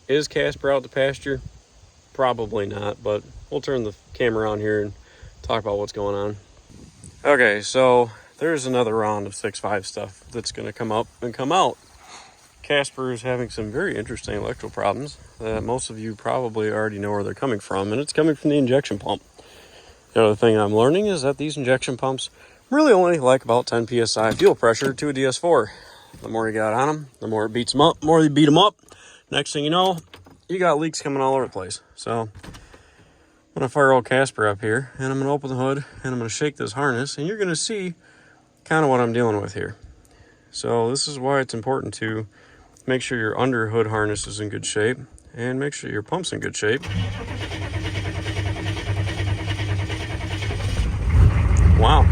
Is Casper out to pasture? Probably not, but we'll turn the camera on here and talk about what's going on. Okay, so there's another round of 6.5 stuff that's going to come up and come out. Casper is having some very interesting electrical problems that most of you probably already know where they're coming from, and it's coming from the injection pump. The other thing I'm learning is that these injection pumps really only like about 10 psi fuel pressure to a DS4. The more you got on them, the more it beats them up. The more you beat them up, next thing you know, you got leaks coming all over the place. So I'm going to fire old Casper up here, and I'm going to open the hood, and I'm going to shake this harness, and you're going to see kind of what I'm dealing with here. So this is why it's important to make sure your under hood harness is in good shape, and make sure your pump's in good shape. Wow.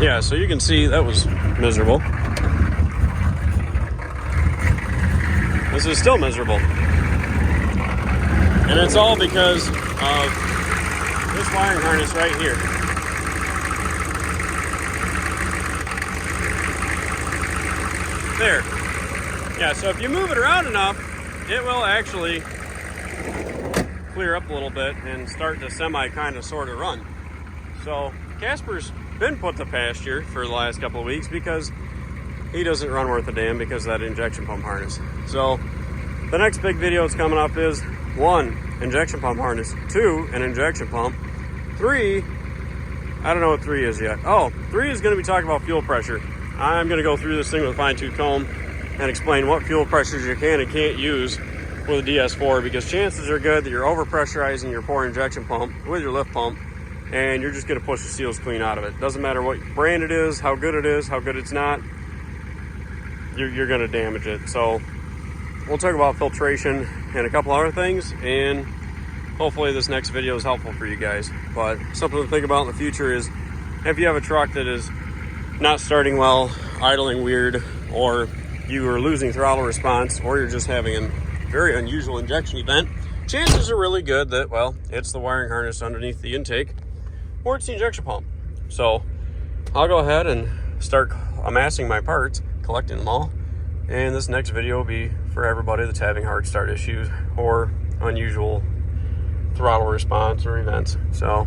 Yeah, so you can see that was miserable. This is still miserable. And it's all because of this wiring harness right here. There. Yeah, so if you move it around enough, it will actually clear up a little bit and start to kind of sort of run. So Casper's been put to pasture for the last couple of weeks because he doesn't run worth a damn because of that injection pump harness. So the next big video that's coming up is 1, injection pump harness, 2, an injection pump, 3, I don't know what 3 is yet. Oh, 3 is going to be talking about fuel pressure. I'm going to go through this thing with a fine-tooth comb and explain what fuel pressures you can and can't use with a DS4, because chances are good that you're overpressurizing your poor injection pump with your lift pump, and you're just going to push the seals clean out of it. Doesn't matter what brand it is, how good it's not, you're going to damage it. So we'll talk about filtration and a couple other things, and hopefully this next video is helpful for you guys. But something to think about in the future is if you have a truck that is not starting well, idling weird, or you are losing throttle response, or you're just having a very unusual injection event, chances are really good that, well, it's the wiring harness underneath the intake, or it's the injection pump. So I'll go ahead and start amassing my parts, collecting them all, and this next video will be for everybody that's having hard start issues or unusual throttle response or events. So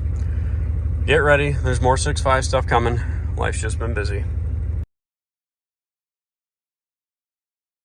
get ready, there's more 6.5 stuff coming. Life's just been busy.